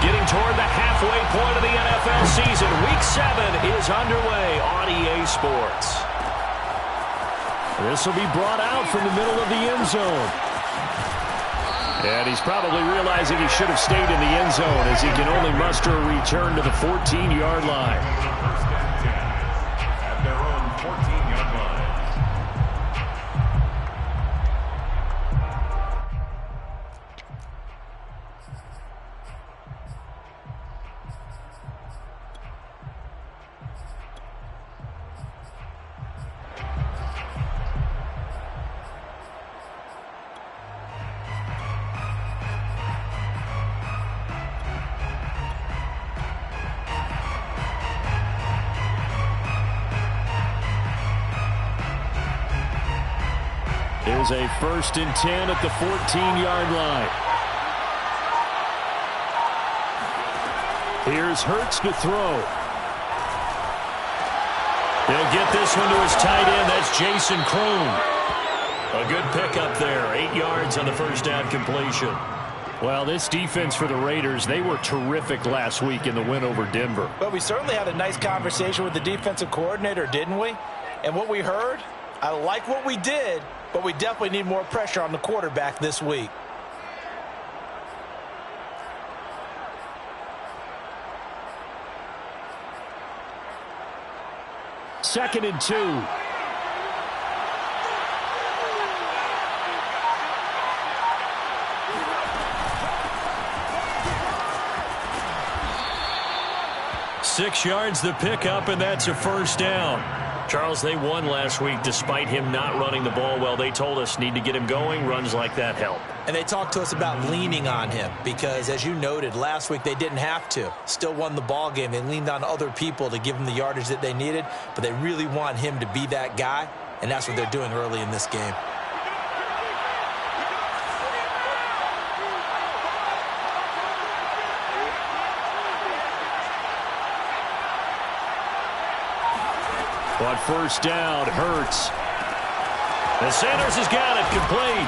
Getting toward the halfway point of the NFL season. Week 7 is underway on EA Sports. This will be brought out from the middle of the end zone. And he's probably realizing he should have stayed in the end zone as he can only muster a return to the 14-yard line. At their own 14-yard line. Here's a 1st and 10 at the 14-yard line. Here's Hurts to throw. He'll get this one to his tight end. That's Jason Kroon. A good pickup there. 8 yards on the first down completion. Well, this defense for the Raiders, they were terrific last week in the win over Denver. But we certainly had a nice conversation with the defensive coordinator, didn't we? And what we heard, I like what we did, but we definitely need more pressure on the quarterback this week. Second and 2. Six yards the pickup, and that's a first down. Charles, they won last week despite him not running the ball well. They told us need to get him going. Runs like that help. And they talked to us about leaning on him because, as you noted, last week they didn't have to. Still won the ball game. They leaned on other people to give them the yardage that they needed, but they really want him to be that guy, and that's what they're doing early in this game. On first down, Hurts. The Sanders has got it complete.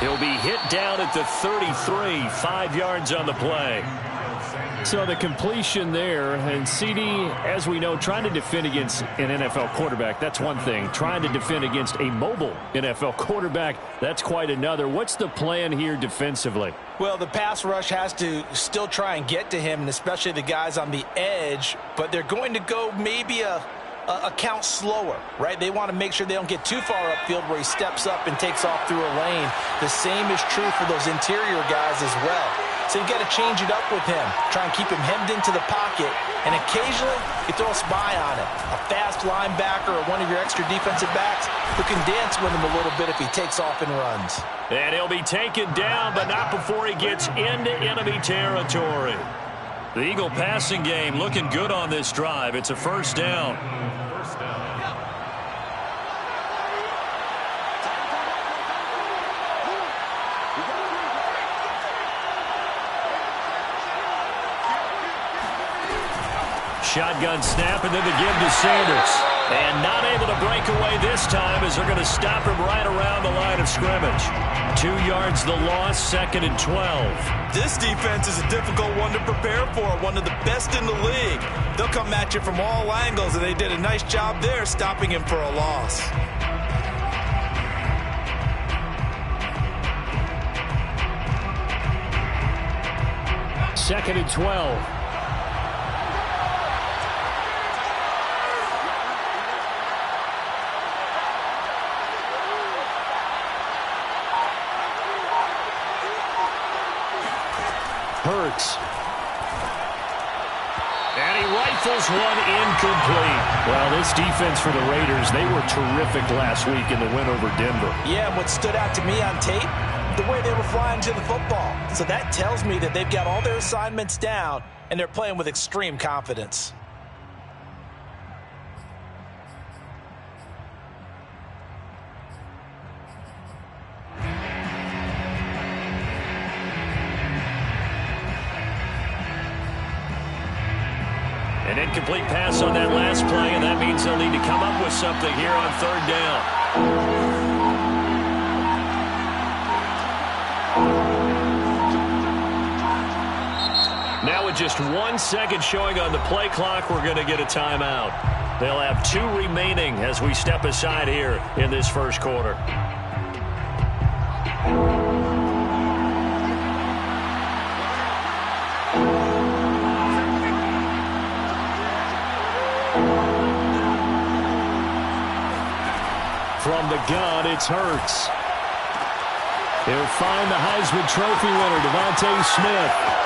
He'll be hit down at the 33, 5 yards on the play. So the completion there, and CD, as we know, trying to defend against an NFL quarterback, that's one thing. Trying to defend against a mobile NFL quarterback, that's quite another. What's the plan here defensively? Well, the pass rush has to still try and get to him, and especially the guys on the edge, but they're going to go maybe a count slower, right? They want to make sure they don't get too far upfield where he steps up and takes off through a lane. The same is true for those interior guys as well. So you've got to change it up with him. Try and keep him hemmed into the pocket, and occasionally you throw a spy on it. A fast linebacker or one of your extra defensive backs who can dance with him a little bit if he takes off and runs. And he'll be taken down, but not before he gets into enemy territory. The Eagle passing game looking good on this drive. It's a first down. Shotgun snap, and then the give to Sanders. And not able to break away this time as they're going to stop him right around the line of scrimmage. 2 yards the loss, 2nd and 12. This defense is a difficult one to prepare for, one of the best in the league. They'll come at you from all angles, and they did a nice job there stopping him for a loss. Second and 12. Hurts. And he rifles one incomplete. Well, this defense for the Raiders, they were terrific last week in the win over Denver. Yeah, and what stood out to me on tape, the way they were flying to the football. So that tells me that they've got all their assignments down, and they're playing with extreme confidence. An incomplete pass on that last play, and that means they'll need to come up with something here on third down. with just 1 second showing on the play clock, we're going to get a timeout. They'll have 2 remaining as we step aside here in this first quarter. From the gun, it's Hurts. He'll find the Heisman Trophy winner, Devontae Smith.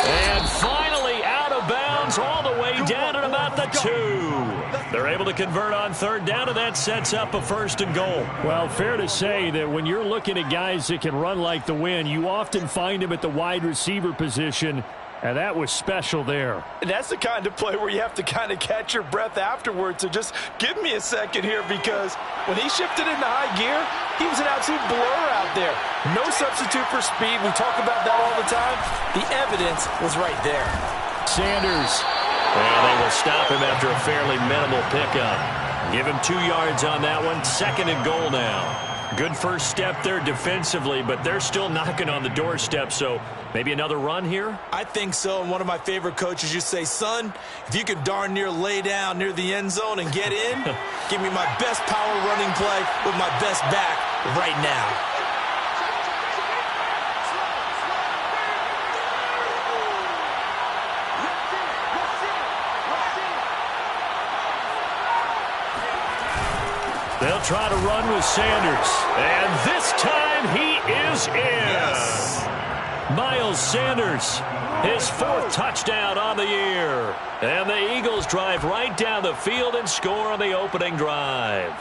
And finally out of bounds all the way down at about the 2. They're able to convert on third down, and that sets up a 1st and goal. Well, fair to say that when you're looking at guys that can run like the wind, you often find them at the wide receiver position. And that was special there. And that's the kind of play where you have to kind of catch your breath afterwards. So just give me a second here, because when he shifted into high gear, he was an absolute blur out there. No substitute for speed. We talk about that all the time. The evidence was right there. Sanders. And they will stop him after a fairly minimal pickup. Give him 2 yards on that one. 2nd and goal now. Good first step there defensively, but they're still knocking on the doorstep, so maybe another run here? I think so, and one of my favorite coaches used to say, son, if you can darn near lay down near the end zone and get in, give me my best power running play with my best back right now. They'll try to run with Sanders. And this time he is in. Yes. Miles Sanders, his 4th touchdown on the year. And the Eagles drive right down the field and score on the opening drive.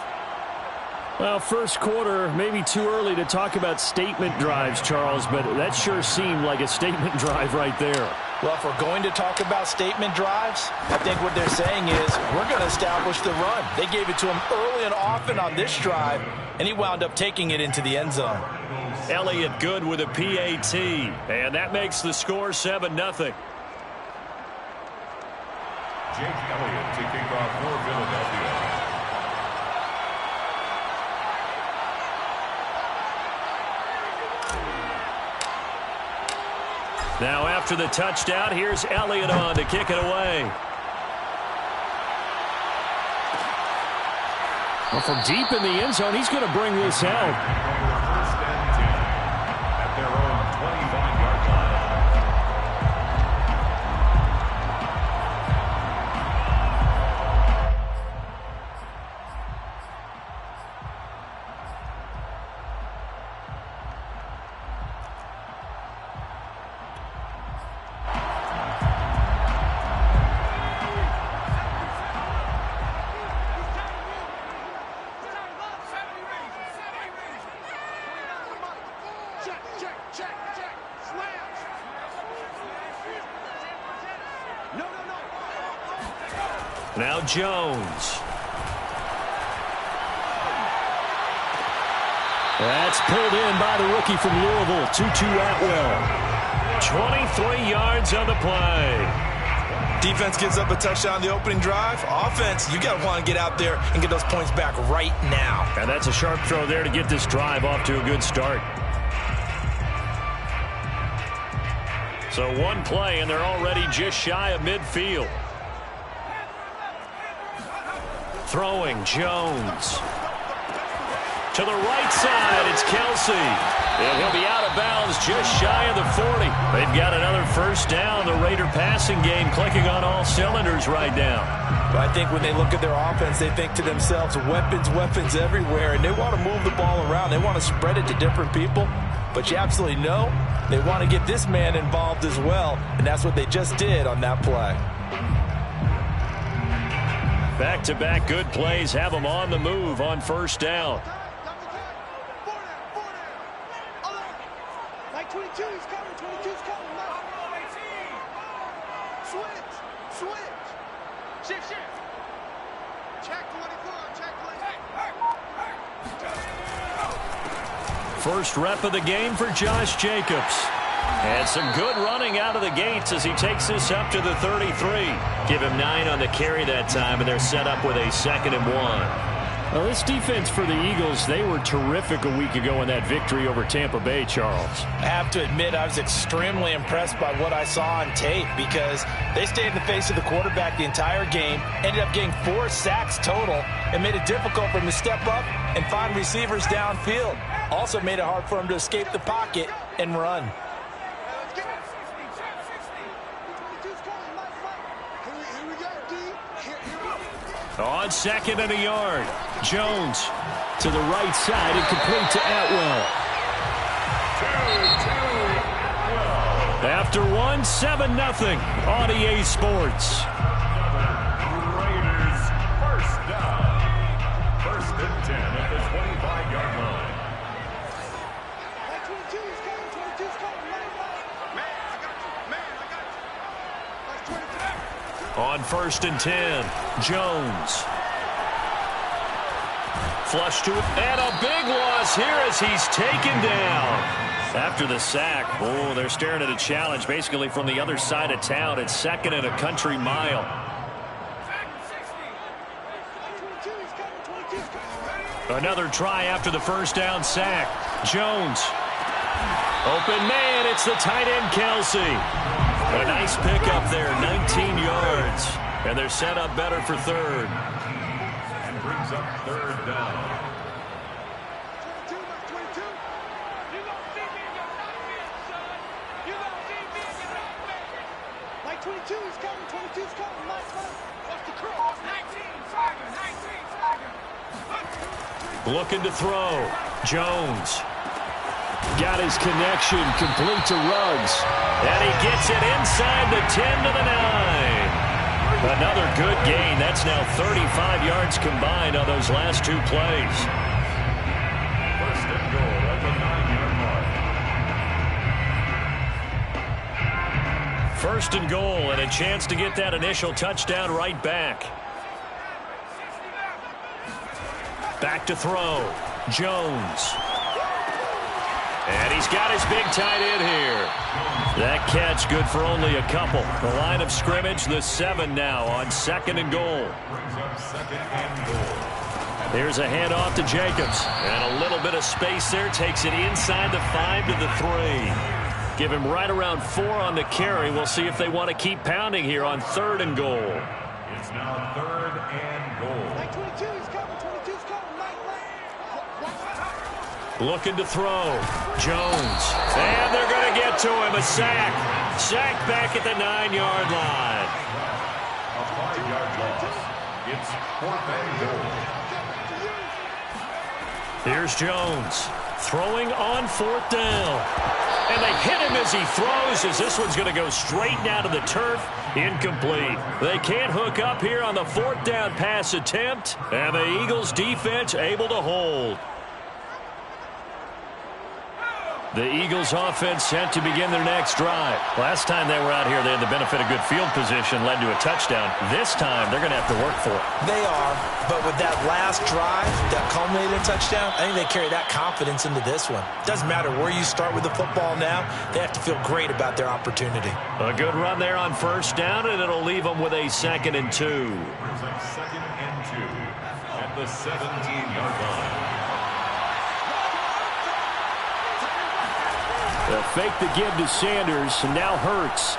Well, first quarter, maybe too early to talk about statement drives, Charles, but that sure seemed like a statement drive right there. Well, if we're going to talk about statement drives, I think what they're saying is we're going to establish the run. They gave it to him early and often on this drive, and he wound up taking it into the end zone. Elliott good with a PAT, and that makes the score 7-0. Jake Elliott to kick off for Philadelphia. Now after the touchdown, here's Elliott on to kick it away. Well, from deep in the end zone, he's going to bring this out. 1st and 10 at their own 25-yard line. Now Jones. That's pulled in by the rookie from Louisville, Tutu Atwell. 23 yards on the play. Defense gives up a touchdown on the opening drive. Offense, you got to want to get out there and get those points back right now. And that's a sharp throw there to get this drive off to a good start. So 1 play, and they're already just shy of midfield. Throwing Jones. To the right side, it's Kelsey. And he'll be out of bounds just shy of the 40. They've got another 1st down. The Raider passing game clicking on all cylinders right now. But I think when they look at their offense, they think to themselves, weapons, weapons everywhere. And they want to move the ball around. They want to spread it to different people. But you absolutely know they want to get this man involved as well. And that's what they just did on that play. Back-to-back good plays have them on the move on 1st down. Like 22, he's coming, 22's coming. Switch. Shift. Check 24, check 24. First rep of the game for Josh Jacobs. And some good running out of the gates as he takes this up to the 33. Give him 9 on the carry that time, and they're set up with a 2nd and 1. Well, this defense for the Eagles, they were terrific a week ago in that victory over Tampa Bay, Charles. I have to admit, I was extremely impressed by what I saw on tape because they stayed in the face of the quarterback the entire game, ended up getting 4 sacks total, and made it difficult for him to step up and find receivers downfield. Also made it hard for him to escape the pocket and run. On 2nd and a yard, Jones to the right side and complete to Atwell. After 7-0 on EA Sports. Raiders first down. 1st and 10 at the 25-yard line. On 1st and 10, Jones. Flush to it, and a big loss here as he's taken down. After the sack, oh, they're staring at a challenge basically from the other side of town. It's 2nd and a country mile. Another try after the first down sack. Jones. Open man, it's the tight end, Kelsey. A nice pickup there, 19 yards. And they're set up better for 3rd. And brings up 3rd down. Like 22's coming, 22's coming, nice one. What's the cross? 19, swagger, 19, swagger. Looking to throw. Jones. Got his connection, complete to Ruggs. And he gets it inside the 10 to the 9. Another good gain. That's now 35 yards combined on those last 2 plays. 1st and goal at the 9-yard mark. 1st and goal and a chance to get that initial touchdown right back. Back to throw. Jones. And he's got his big tight end here. That catch good for only a couple. The line of scrimmage, the 7 now on 2nd and goal. Brings up 2nd and goal. Here's a handoff to Jacobs. And a little bit of space there. Takes it inside the 5 to the 3. Give him right around 4 on the carry. We'll see if they want to keep pounding here on 3rd and goal. It's now 3rd and goal. Like 22's coming, 22's coming, nice one. Looking to throw. Jones. And they're going to get to him. A sack. Sack back at the 9-yard line. A 5-yard loss. It's 4th and goal. Here's Jones. Throwing on 4th down. And they hit him as he throws, as this one's going to go straight down to the turf. Incomplete. They can't hook up here on the 4th down pass attempt. And the Eagles defense able to hold. The Eagles offense set to begin their next drive. Last time they were out here, they had the benefit of good field position, led to a touchdown. This time, they're going to have to work for it. They are, but with that last drive that culminated in a touchdown, I think they carry that confidence into this one. Doesn't matter where you start with the football now, they have to feel great about their opportunity. A good run there on 1st down, and it'll leave them with a 2nd and 2. Brings up 2nd and 2 at the 17-yard line. The fake the give to Sanders, and now Hurts.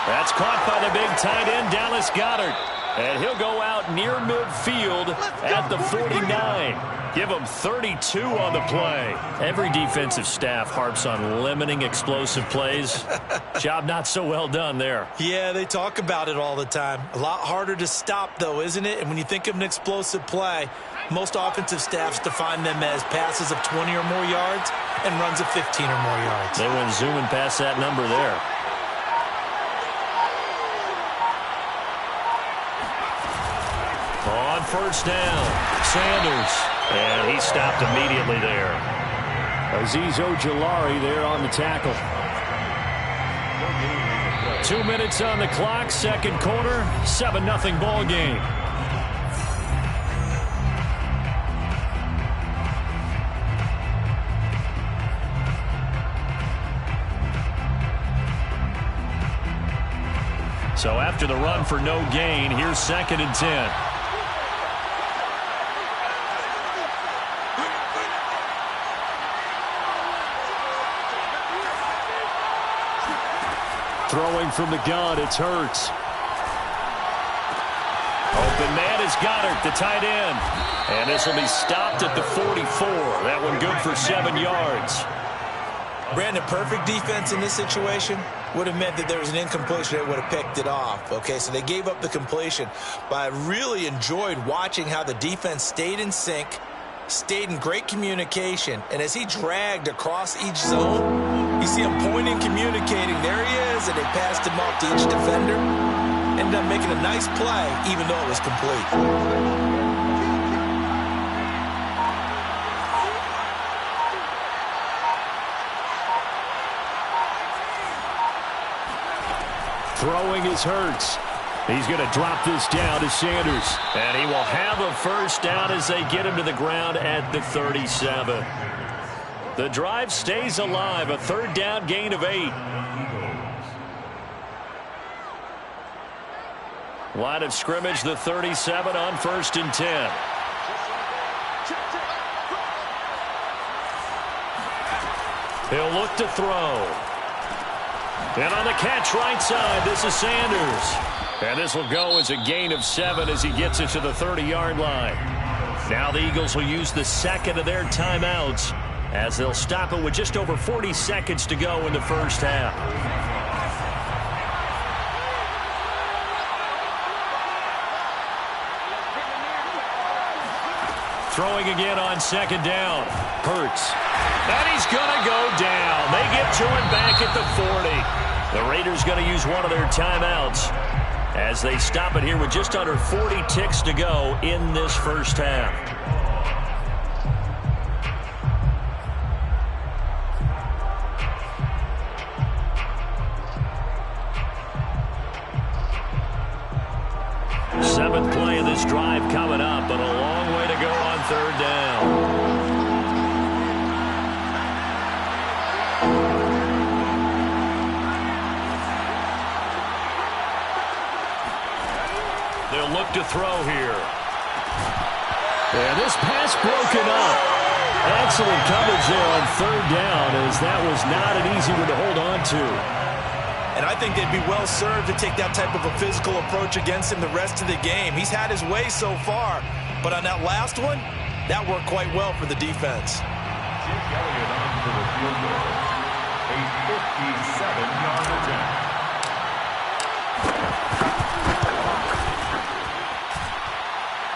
That's caught by the big tight end, Dallas Goedert. And he'll go out near midfield at the 49. Give him 32 on the play. Every defensive staff harps on limiting explosive plays. Job not so well done there. Yeah, they talk about it all the time. A lot harder to stop, though, isn't it? And when you think of an explosive play, most offensive staffs define them as passes of 20 or more yards and runs of 15 or more yards. They went zooming past that number there. On 1st down, Sanders. And he stopped immediately there. Azeez Ojulari there on the tackle. 2 minutes on the clock, 2nd quarter, 7-0 ball game. So after the run for no gain, here's 2nd and 10. Throwing from the gun, it's Hurts. Open man is Goddard, the tight end. And this will be stopped at the 44. That one good for 7 yards. Brandon, perfect defense in this situation would have meant that there was an incompletion that would have picked it off. Okay, so they gave up the completion. But I really enjoyed watching how the defense stayed in sync, stayed in great communication. And as he dragged across each zone, you see him pointing, communicating. There he is, and they passed him off to each defender. Ended up making a nice play, even though it was complete. Throwing is Hurts. He's going to drop this down to Sanders. And he will have a first down as they get him to the ground at the 37. The drive stays alive. A third down gain of 8. Line of scrimmage, the 37 on 1st and 10. He'll look to throw. And on the catch right side, this is Sanders. And this will go as a gain of 7 as he gets it to the 30-yard line. Now the Eagles will use the second of their timeouts as they'll stop it with just over 40 seconds to go in the first half. Throwing again on 2nd down. Hurts. And he's going to go down. They get to him back at the 40. The Raiders going to use one of their timeouts as they stop it here with just under 40 ticks to go in this first half. Seventh play of this drive coming up, but a long way to go on 3rd down. They'll look to throw here. And this pass broken up. Excellent coverage there on 3rd down, as that was not an easy one to hold on to. And I think they'd be well served to take that type of a physical approach against him the rest of the game. He's had his way so far, but on that last one, that worked quite well for the defense. Jake Elliott on for the field goal. A 57-yard attempt.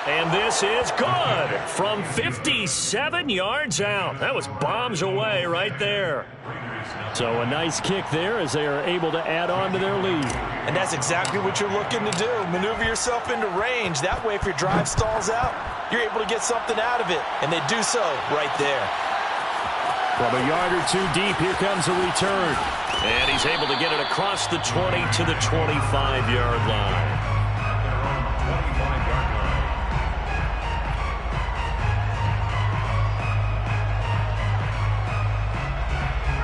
And this is good from 57 yards out. That was bombs away right there. So a nice kick there as they are able to add on to their lead. And that's exactly what you're looking to do. Maneuver yourself into range. That way, if your drive stalls out, you're able to get something out of it. And they do so right there. From a yard or two deep, here comes a return. And he's able to get it across the 20 to the 25-yard line.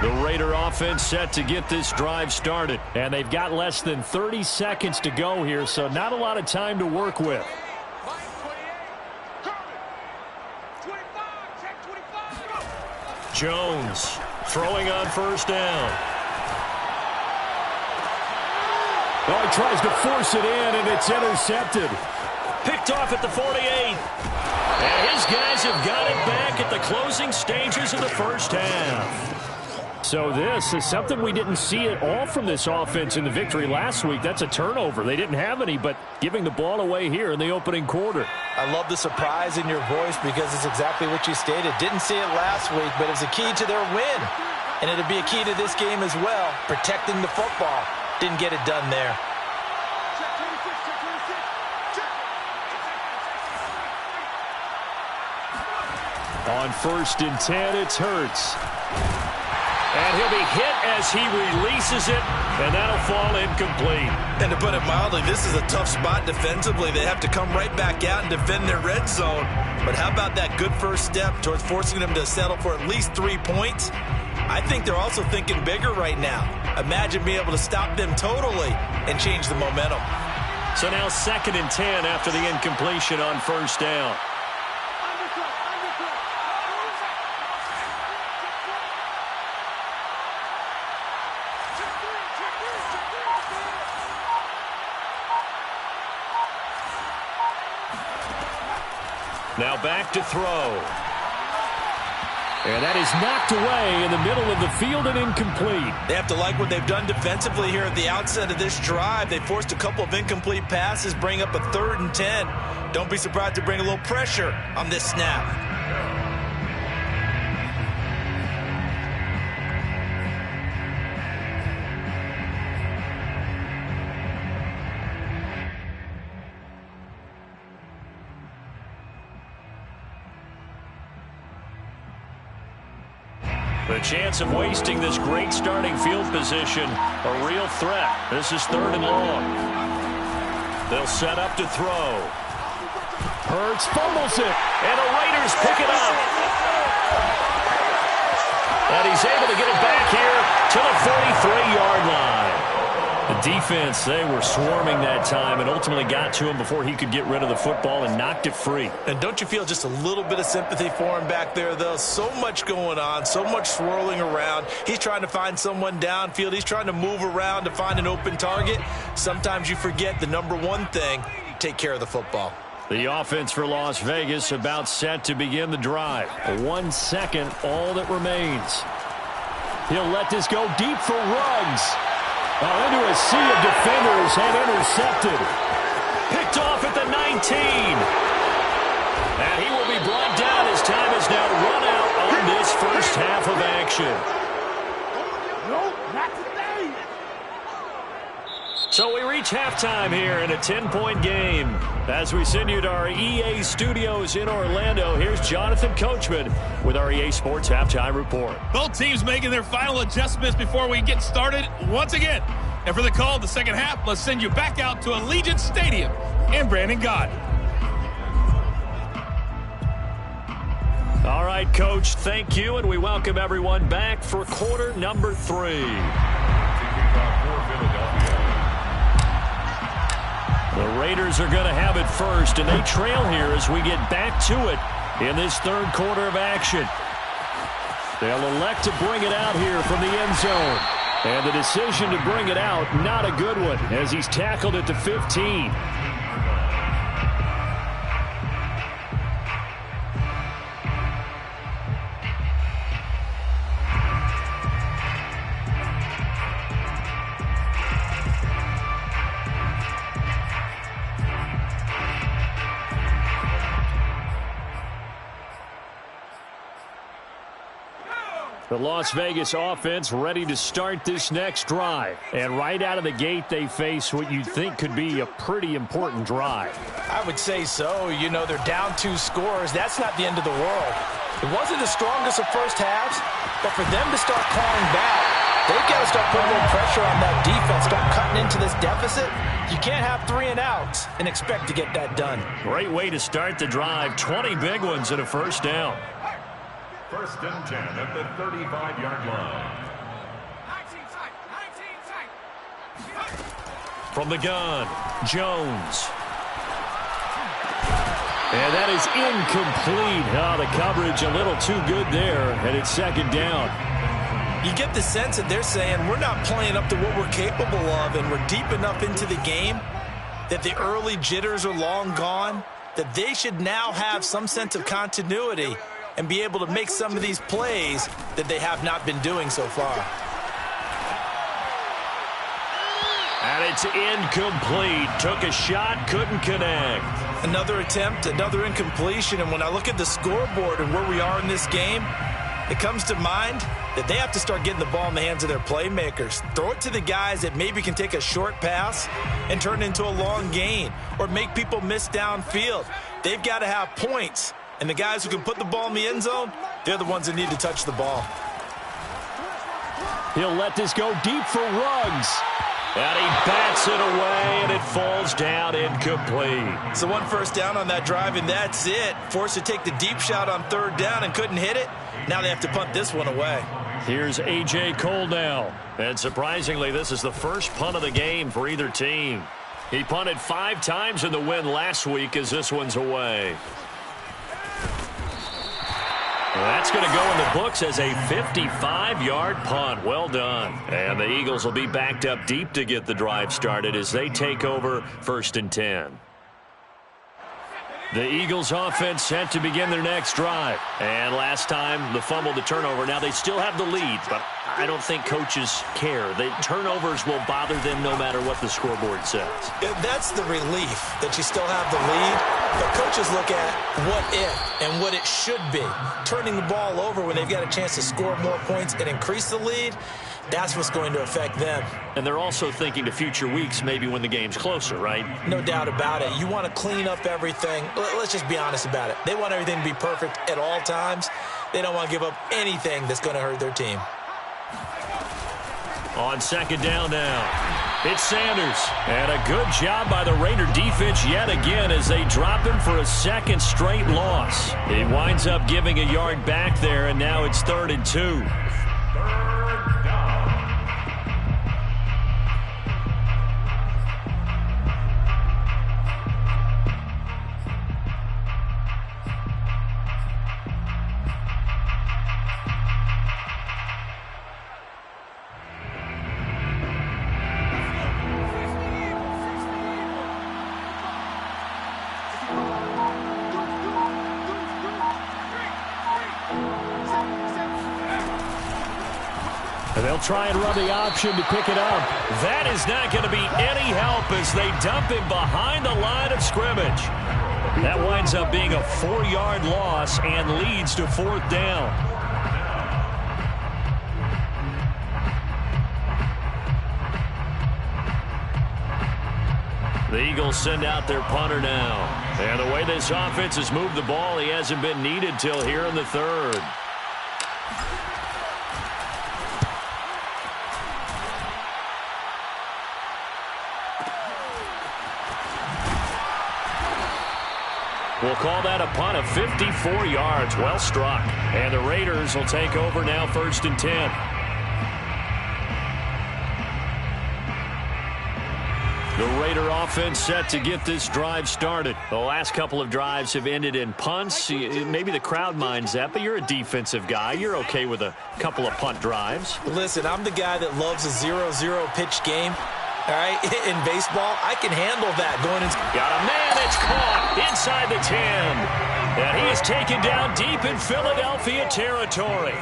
The Raider offense set to get this drive started. And they've got less than 30 seconds to go here, so not a lot of time to work with. Jones throwing on 1st down. Oh, he tries to force it in, and it's intercepted. Picked off at the 48. And his guys have got it back at the closing stages of the first half. So this is something we didn't see at all from this offense in the victory last week. That's a turnover. They didn't have any, but giving the ball away here in the opening quarter. I love the surprise in your voice because it's exactly what you stated. Didn't see it last week, but it's a key to their win. And it'll be a key to this game as well, protecting the football. Didn't get it done there. On 1st and 10, it's Hurts. And he'll be hit as he releases it, and that'll fall incomplete. And to put it mildly, this is a tough spot defensively. They have to come right back out and defend their red zone. But how about that good first step towards forcing them to settle for at least 3 points? I think they're also thinking bigger right now. Imagine being able to stop them totally and change the momentum. So now 2nd and 10 after the incompletion on 1st down. Now back to throw. And that is knocked away in the middle of the field and incomplete. They have to like what they've done defensively here at the outset of this drive. They forced a couple of incomplete passes, bring up a 3rd and 10. Don't be surprised to bring a little pressure on this snap. The chance of wasting this great starting field position, a real threat. This is 3rd and long. They'll set up to throw. Hurts fumbles it. And the Raiders pick it up. And he's able to get it back here to the 43-yard line. The defense, they were swarming that time and ultimately got to him before he could get rid of the football and knocked it free. And don't you feel just a little bit of sympathy for him back there, though? So much going on, so much swirling around. He's trying to find someone downfield. He's trying to move around to find an open target. Sometimes you forget the number one thing, take care of the football. The offense for Las Vegas about set to begin the drive. 1 second, all that remains. He'll let this go deep for Ruggs. Into a sea of defenders and intercepted. Picked off at the 19. And he will be brought down as time is now run out on this first half of action. No, not today. So we reach halftime here in a 10-point game. As we send you to our EA studios in Orlando, here's Jonathan Coachman with our EA Sports Halftime Report. Both teams making their final adjustments before we get started once again. And for the call of the second half, let's send you back out to Allegiant Stadium in Brandon God. All right, Coach, thank you, and we welcome everyone back for quarter number 3. The Raiders are going to have it first, and they trail here as we get back to it in this 3rd quarter of action. They'll elect to bring it out here from the end zone. And the decision to bring it out, not a good one, as he's tackled at the 15. The Las Vegas offense ready to start this next drive. And right out of the gate, they face what you'd think could be a pretty important drive. I would say so. You know, they're down 2 scores. That's not the end of the world. It wasn't the strongest of first halves, but for them to start clawing back, they've got to start putting a little pressure on that defense, start cutting into this deficit. You can't have 3 and outs and expect to get that done. Great way to start the drive. 20 big ones and a first down. 1st and 10 at the 35-yard line. 19 side. From the gun, Jones. And that is incomplete. The coverage a little too good there, and it's 2nd down. You get the sense that they're saying we're not playing up to what we're capable of, and we're deep enough into the game that the early jitters are long gone, that they should now have some sense of continuity and be able to make some of these plays that they have not been doing so far. And it's incomplete. Took a shot, couldn't connect. Another attempt, another incompletion, and when I look at the scoreboard and where we are in this game, it comes to mind that they have to start getting the ball in the hands of their playmakers. Throw it to the guys that maybe can take a short pass and turn it into a long gain or make people miss downfield. They've got to have points. And the guys who can put the ball in the end zone, they're the ones that need to touch the ball. He'll let this go deep for Ruggs. And he bats it away, and it falls down incomplete. So 1 first down on that drive, and that's it. Forced to take the deep shot on 3rd down and couldn't hit it. Now they have to punt this one away. Here's A.J. Cole now. And surprisingly, this is the first punt of the game for either team. He punted 5 times in the win last week as this one's away. Well, that's going to go in the books as a 55-yard punt. Well done. And the Eagles will be backed up deep to get the drive started as they take over 1st and 10. The Eagles offense set to begin their next drive. And last time, the fumble, the turnover. Now they still have the lead, but I don't think coaches care. The turnovers will bother them no matter what the scoreboard says. That's the relief that you still have the lead. But coaches look at what if and what it should be. Turning the ball over when they've got a chance to score more points and increase the lead, that's what's going to affect them. And they're also thinking to future weeks, maybe when the game's closer, right? No doubt about it. You want to clean up everything. Let's just be honest about it. They want everything to be perfect at all times. They don't want to give up anything that's going to hurt their team. On second down now, it's Sanders. And a good job by the Raider defense yet again as they drop him for a second straight loss. He winds up giving a yard back there, and now it's 3rd and 2. They'll try and run the option to pick it up. That is not going to be any help as they dump him behind the line of scrimmage. That winds up being a 4-yard loss and leads to 4th down. The Eagles send out their punter now. And the way this offense has moved the ball, he hasn't been needed till here in the 3rd. We'll call that a punt of 54 yards. Well struck. And the Raiders will take over now 1st and 10. The Raider offense set to get this drive started. The last couple of drives have ended in punts. Maybe the crowd minds that, but you're a defensive guy. You're okay with a couple of punt drives. Listen, I'm the guy that loves a 0-0 pitch game. All right, in baseball, I can handle that going in. Got a man that's caught inside the 10. And he is taken down deep in Philadelphia territory.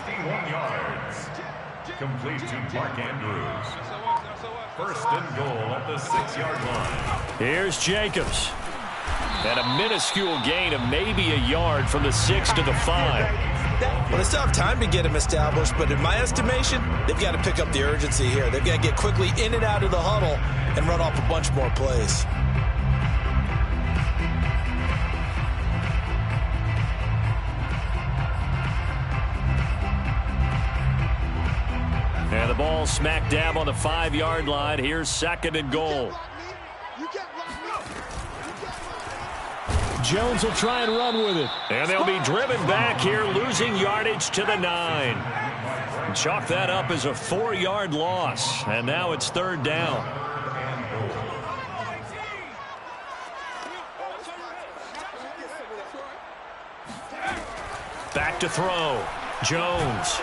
61 yards. Complete to Mark Andrews. 1st and goal at the 6-yard line. Here's Jacobs. And a minuscule gain of maybe a yard from the 6 to the 5. Well, they still have time to get him established, but in my estimation, they've got to pick up the urgency here. They've got to get quickly in and out of the huddle and run off a bunch more plays. And the ball smack dab on the 5-yard line. Here's 2nd and goal. Jones will try and run with it. And they'll be driven back here, losing yardage to the 9. Chalk that up as a 4-yard loss. And now it's 3rd down. Back to throw. Jones.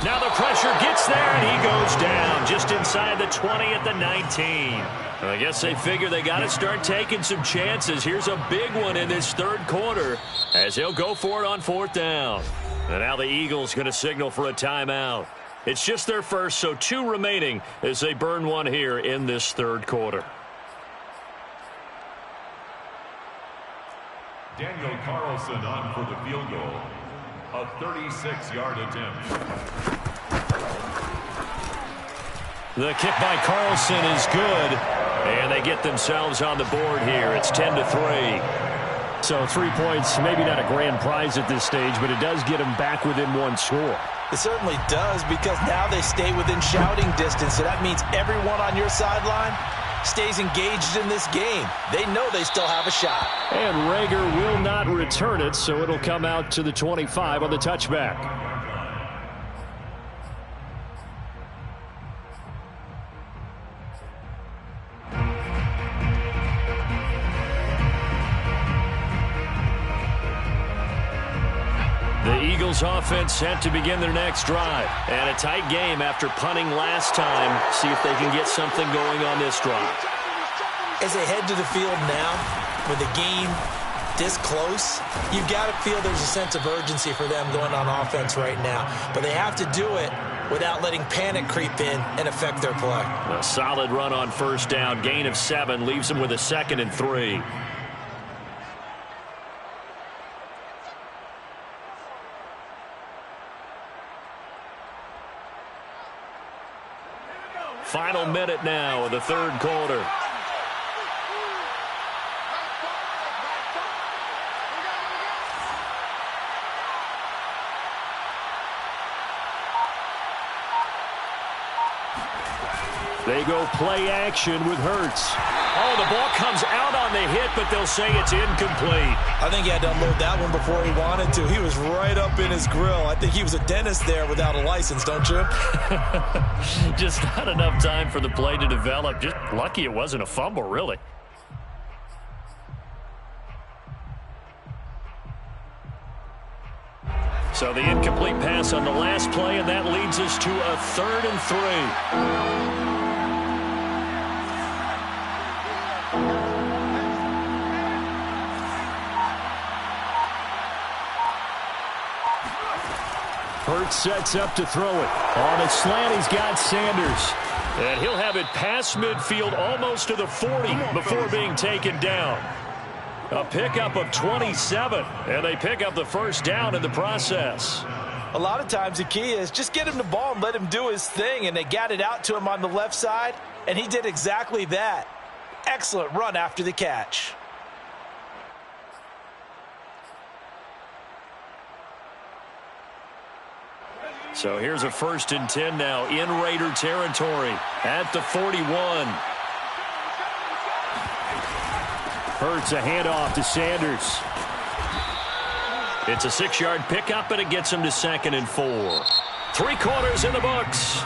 Now the pressure gets there, and he goes down just inside the 20 at the 19. I guess they figure they got to start taking some chances. Here's a big one in this 3rd quarter as he'll go for it on 4th down. And now the Eagles going to signal for a timeout. It's just their first, so 2 remaining as they burn one here in this 3rd quarter. Daniel Carlson on for the field goal. A 36-yard attempt. The kick by Carlson is good, and they get themselves on the board here. It's 10-3. So 3 points, maybe not a grand prize at this stage, but it does get them back within 1 score. It certainly does, because now they stay within shouting distance, so that means everyone on your sideline stays engaged in this game. They know they still have a shot. And Rager will not return it, so it'll come out to the 25 on the touchback. The Eagles offense set to begin their next drive. And a tight game after punting last time. See if they can get something going on this drive. As they head to the field now, with the game this close, you've got to feel there's a sense of urgency for them going on offense right now. But they have to do it without letting panic creep in and affect their play. A solid run on first down. Gain of 7 leaves them with a 2nd and 3. Final minute now of the third quarter. They go play action with Hurts. Oh, the ball comes out on the hit, but they'll say it's incomplete. I think he had to unload that one before he wanted to. He was right up in his grill. I think he was a dentist there without a license, don't you? Just not enough time for the play to develop. Just lucky it wasn't a fumble, really. So the incomplete pass on the last play, and that leads us to a 3rd and 3. Hurts sets up to throw it. On a slant, he's got Sanders. And he'll have it past midfield almost to the 40 before being taken down. A pickup of 27, and they pick up the first down in the process. A lot of times the key is just get him the ball and let him do his thing, and they got it out to him on the left side, and he did exactly that. Excellent run after the catch. So here's a 1st and 10 now in Raider territory at the 41. Hurts a handoff to Sanders. It's a 6-yard pickup, and it gets him to 2nd and 4. 3 quarters in the books.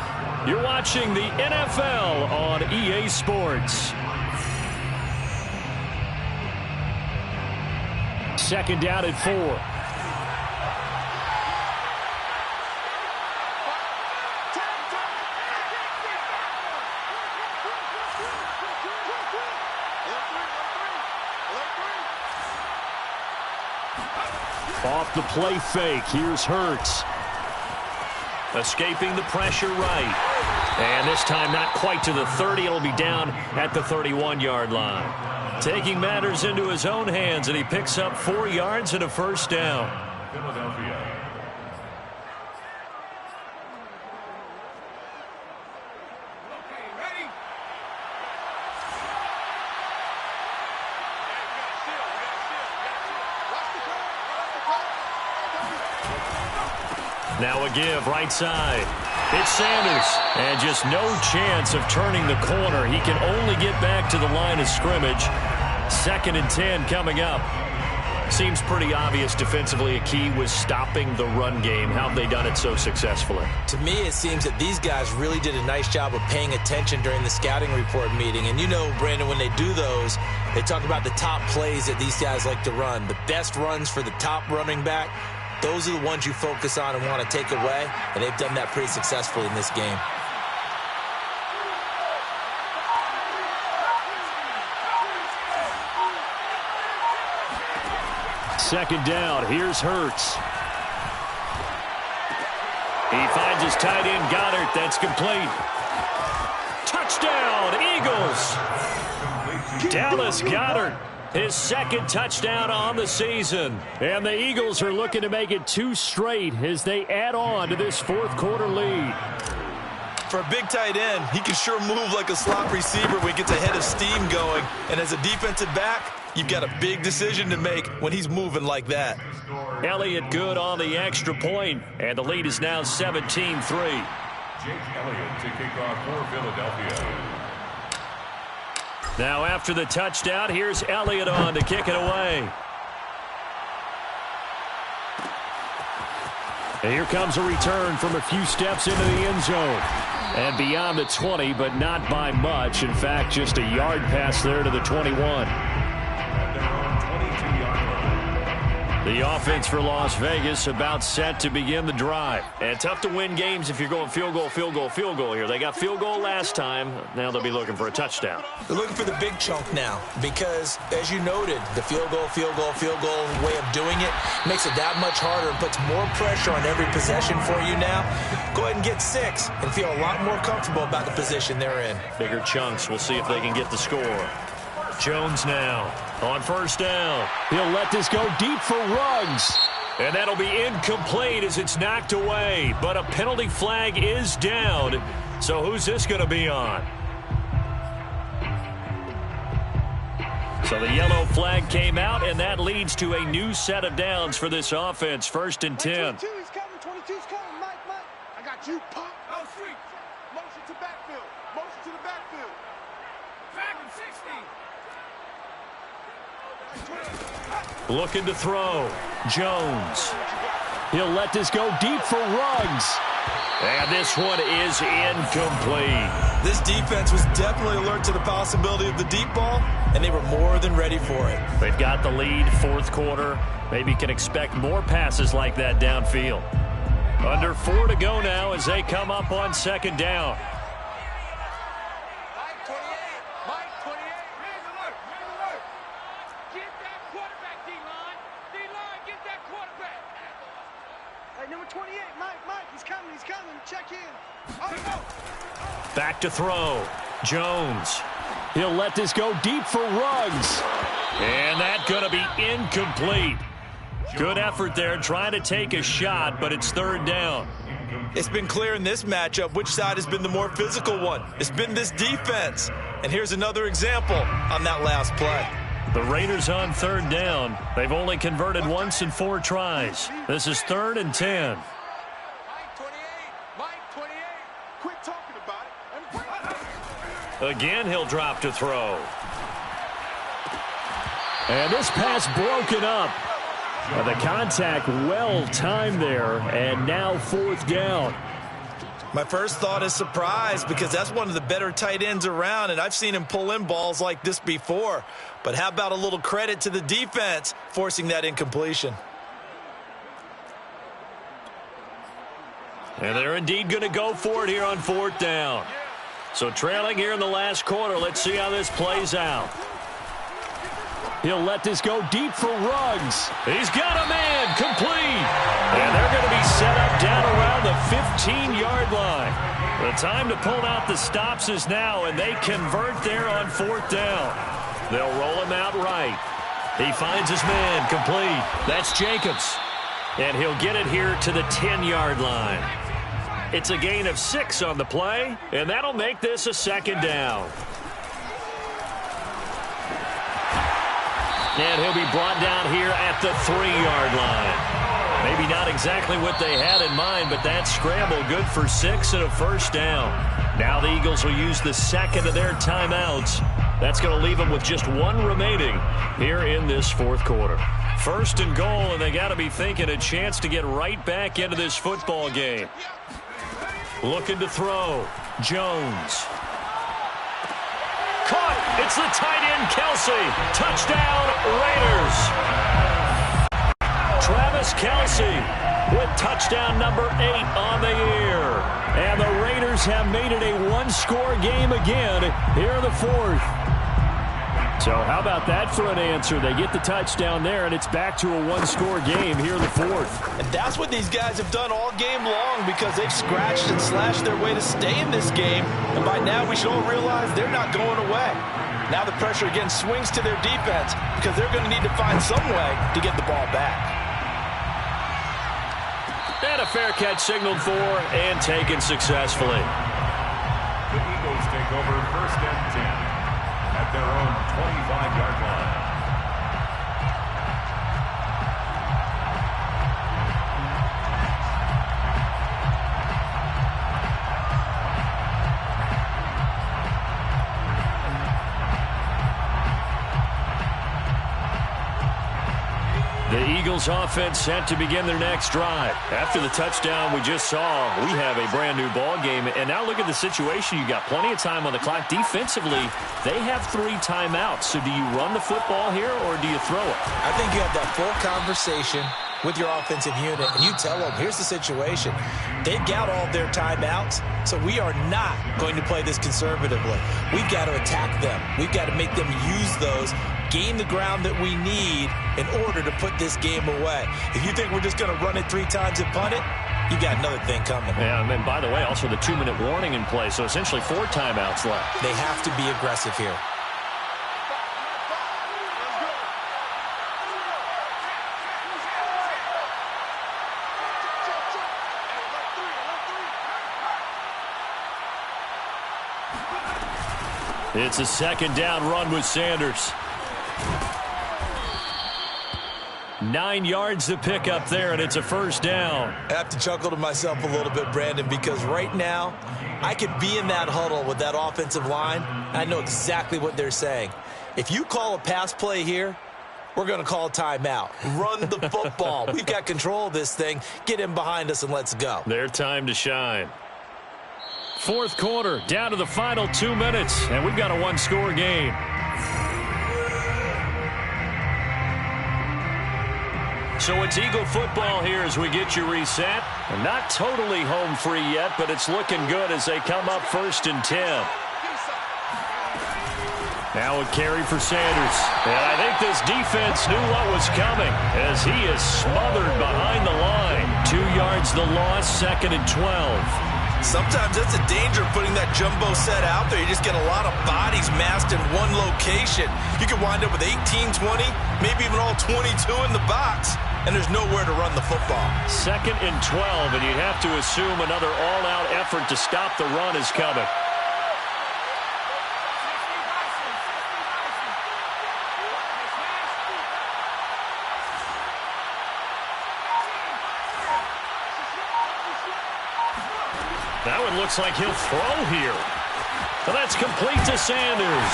You're watching the NFL on EA Sports. 2nd down at 4. Off the play fake, here's Hurts. Escaping the pressure right. And this time not quite to the 30. It'll be down at the 31-yard line. Taking matters into his own hands, and he picks up 4 yards and a first down. Philadelphia. Now a give right side. It's Sanders. And just no chance of turning the corner. He can only get back to the line of scrimmage. 2nd and 10 coming up. Seems pretty obvious defensively a key was stopping the run game. How have they done it so successfully? To me, it seems that these guys really did a nice job of paying attention during the scouting report meeting. And you know, Brandon, when they do those, they talk about the top plays that these guys like to run. The best runs for the top running back. Those are the ones you focus on and want to take away, and they've done that pretty successfully in this game. Second down, here's Hurts. He finds his tight end, Goddard. That's complete. Touchdown, Eagles. Dallas Goedert. His 2nd touchdown on the season. And the Eagles are looking to make it 2 straight as they add on to this 4th quarter lead. For a big tight end, he can sure move like a slot receiver when he gets a head of steam going. And as a defensive back, you've got a big decision to make when he's moving like that. Elliott good on the extra point, and the lead is now 17-3. Jake Elliott to kick off for Philadelphia. Now after the touchdown, here's Elliott on to kick it away. And here comes a return from a few steps into the end zone. And beyond the 20, but not by much. In fact, just a yard pass there to the 21. At their own 22-yard line. The offense for Las Vegas about set to begin the drive. And tough to win games if you're going field goal, field goal, field goal here. They got field goal last time. Now they'll be looking for a touchdown. They're looking for the big chunk now because, as you noted, the field goal way of doing it makes it that much harder and puts more pressure on every possession for you now. Go ahead and get 6 and feel a lot more comfortable about the position they're in. Bigger chunks. We'll see if they can get the score. Jones now on first down. He'll let this go deep for Ruggs. And that'll be incomplete as it's knocked away. But a penalty flag is down. So who's this going to be on? So the yellow flag came out, and that leads to a new set of downs for this offense. 1st and 10. 22's coming, 22's coming. Mike. I got you, pop. Oh, sweet. Motion to backfield. Motion to the backfield. Back in 60. Looking to throw. Jones. He'll let this go deep for Ruggs. And this one is incomplete. This defense was definitely alert to the possibility of the deep ball, and they were more than ready for it. They've got the lead, 4th quarter. Maybe can expect more passes like that downfield. Under 4 to go now as they come up on 2nd down. Mike 28. Raise alert. Get that quarterback, D-line. D-line, get that quarterback. Hey, number 28, Mike, he's coming. Check in. Oh, no. Back to throw. Jones. He'll let this go deep for Ruggs. And that's going to be incomplete. Good effort there trying to take a shot, but it's 3rd down. It's been clear in this matchup which side has been the more physical one. It's been this defense. And here's another example on that last play. The Raiders on 3rd down. They've only converted once in 4 tries. This is 3rd and 10. Mike 28. Quit talking about it. Again, he'll drop to throw. And this pass broken up. The contact well timed there, and now 4th down. My first thought is surprise because that's one of the better tight ends around, and I've seen him pull in balls like this before. But how about a little credit to the defense forcing that incompletion? And they're indeed going to go for it here on 4th down. So trailing here in the last quarter, let's see how this plays out. He'll let this go deep for Ruggs. He's got a man, complete. And they're going to be set up down around the 15-yard line. The time to pull out the stops is now, and they convert there on 4th down. They'll roll him out right. He finds his man, complete. That's Jacobs. And he'll get it here to the 10-yard line. It's a gain of 6 on the play, and that'll make this a 2nd down. And he'll be brought down here at the 3-yard line. Maybe not exactly what they had in mind, but that scramble good for 6 and a 1st down. Now the Eagles will use the 2nd of their timeouts. That's going to leave them with just 1 remaining here in this 4th quarter. 1st and goal, and they got to be thinking a chance to get right back into this football game. Looking to throw. Jones. Caught. It's the tight end, Kelsey. Touchdown, Raiders. Travis Kelsey with touchdown number 8 on the year. And the Raiders have made it a 1-score game again here in the 4th. So how about that for an answer? They get the touchdown there, and it's back to a 1-score game here in the 4th. And that's what these guys have done all game long because they've scratched and slashed their way to stay in this game. And by now, we should all realize they're not going away. Now the pressure again swings to their defense because they're going to need to find some way to get the ball back. And a fair catch signaled for and taken successfully. The Eagles take over 1st and 10. At their own 25-yard line. The Eagles Eagles offense set to begin their next drive. After the touchdown we just saw, we have a brand new ball game. And now look at the situation. You got plenty of time on the clock. Defensively, they have 3 timeouts. So do you run the football here or do you throw it? I think you have that full conversation with your offensive unit, and you tell them, here's the situation. They've got all their timeouts, so we are not going to play this conservatively. We've got to attack them. We've got to make them use those, gain the ground that we need in order to put this game away. If you think we're just going to run it 3 times and punt it, you got another thing coming. Yeah, and by the way, also the 2-minute warning in play, so essentially 4 timeouts left. They have to be aggressive here. It's a 2nd down run with Sanders. 9 yards to pick up there, and it's a 1st down. I have to chuckle to myself a little bit, Brandon, because right now I could be in that huddle with that offensive line. I know exactly what they're saying. If you call a pass play here, we're going to call a timeout. Run the football. We've got control of this thing. Get in behind us and let's go. Their time to shine. 4th quarter, down to the final 2 minutes, and we've got a 1-score game. So it's Eagle football here as we get you reset. Not totally home free yet, but it's looking good as they come up 1st and 10. Now a carry for Sanders. And I think this defense knew what was coming as he is smothered behind the line. 2 yards the loss, 2nd and 12. Sometimes that's a danger of putting that jumbo set out there. You just get a lot of bodies massed in one location. You could wind up with 18, 20, maybe even all 22 in the box, and there's nowhere to run the football. 2nd and 12, and you'd have to assume another all-out effort to stop the run is coming. That one looks like he'll throw here. But that's complete to Sanders.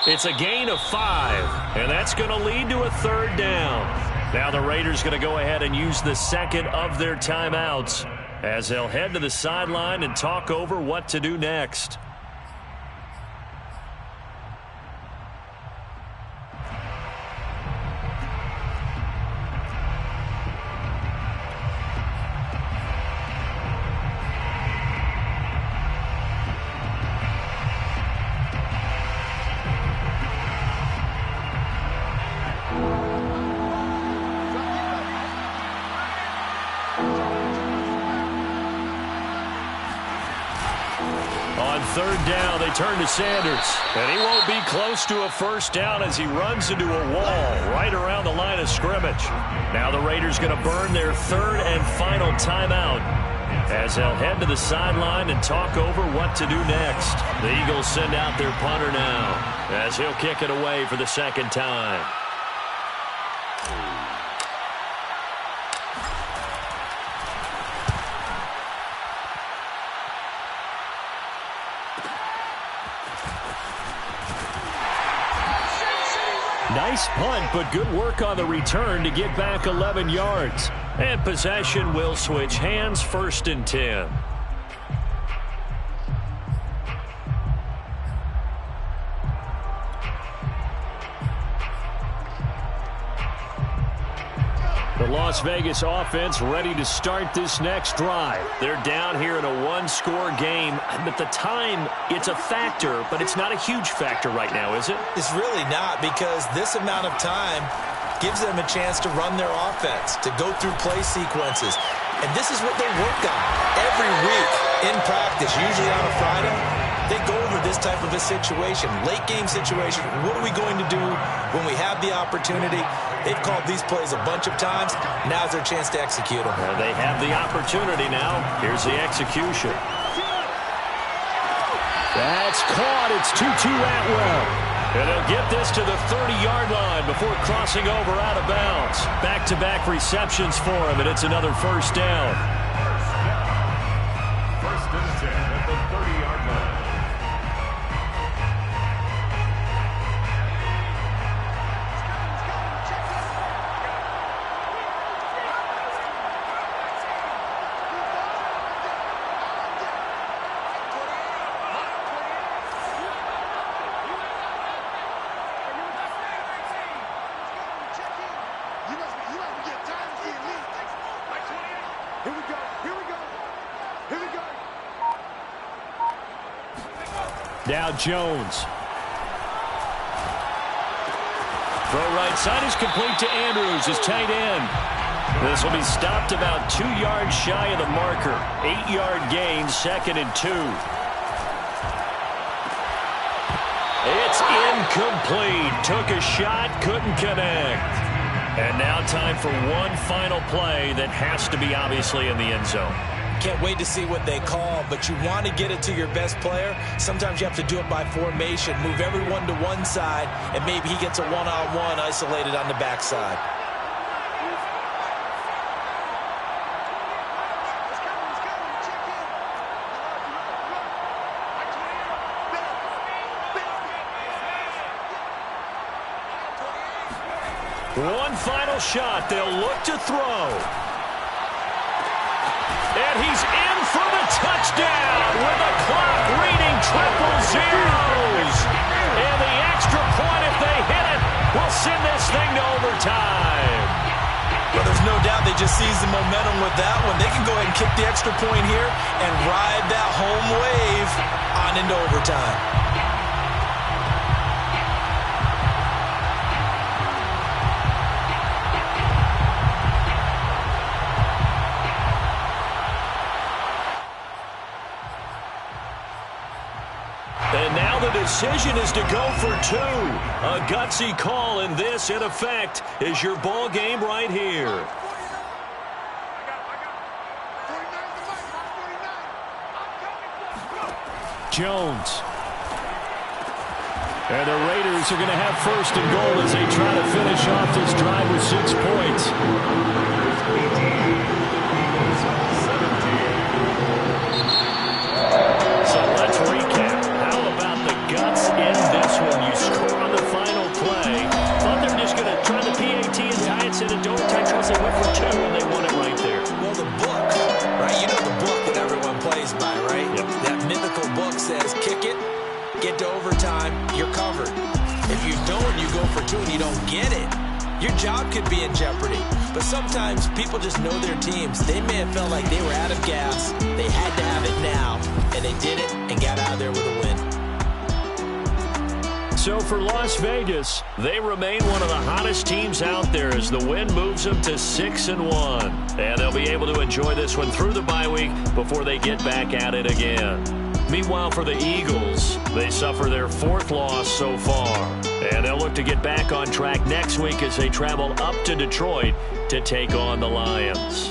It's a gain of 5, and that's going to lead to a 3rd down. Now the Raiders going to go ahead and use the 2nd of their timeouts as they'll head to the sideline and talk over what to do next. On 3rd down, they turn to Sanders. And he won't be close to a 1st down as he runs into a wall right around the line of scrimmage. Now the Raiders going to burn their 3rd and final timeout as they'll head to the sideline and talk over what to do next. The Eagles send out their punter now as he'll kick it away for the 2nd time. Nice punt, but good work on the return to get back 11 yards. And possession will switch hands, 1st and 10. The Las Vegas offense ready to start this next drive. They're down here in a 1-score game. But the time, it's a factor, but it's not a huge factor right now, is it? It's really not, because this amount of time gives them a chance to run their offense, to go through play sequences. And this is what they work on every week in practice, usually on a Friday. They go over this type of a situation, late game situation. What are we going to do when we have the opportunity? They've called these plays a bunch of times. Now's their chance to execute them. Well, they have the opportunity now. Here's the execution. That's caught. It's 2-2 Atwell. And they'll get this to the 30-yard line before crossing over out of bounds. Back-to-back receptions for him, and it's another 1st down. 1st and 10 at the 30-yard line. Here we go. Here we go. Here we go. Now Jones. Throw right side is complete to Andrews, his tight end. This will be stopped about 2 yards shy of the marker. 8-yard gain, 2nd and 2. It's incomplete. Took a shot, couldn't connect. And now time for one final play that has to be obviously in the end zone. Can't wait to see what they call, but you want to get it to your best player. Sometimes you have to do it by formation. Move everyone to one side, and maybe he gets a one-on-one isolated on the backside. One final shot. They'll look to throw. And he's in for the touchdown with the clock reading triple zeros. And the extra point, if they hit it, will send this thing to overtime. Well, there's no doubt they just seized the momentum with that one. They can go ahead and kick the extra point here and ride that home wave on into overtime. And now the decision is to go for 2. A gutsy call, and this, in effect, is your ball game right here. Jones. And the Raiders are going to have 1st and goal as they try to finish off this drive with 6 points. So let's recap. How about the guts in this one? You score on the final play. Thought they were just going to try the PAT and tie it to the overtime tries. They went for 2, and they won it right there. Well, the book, right? You know the book that everyone plays by, right? Yep. That mythical book says, kick it, get to overtime, you're covered. If you don't, you go for 2 and you don't get it, your job could be in jeopardy. But sometimes people just know their teams. They may have felt like they were out of gas. They had to have it now, and they did it and got out of there with a win. So for Las Vegas, they remain one of the hottest teams out there as the win moves them to 6-1. And they'll be able to enjoy this one through the bye week before they get back at it again. Meanwhile, for the Eagles, they suffer their 4th loss so far. And they'll look to get back on track next week as they travel up to Detroit to take on the Lions.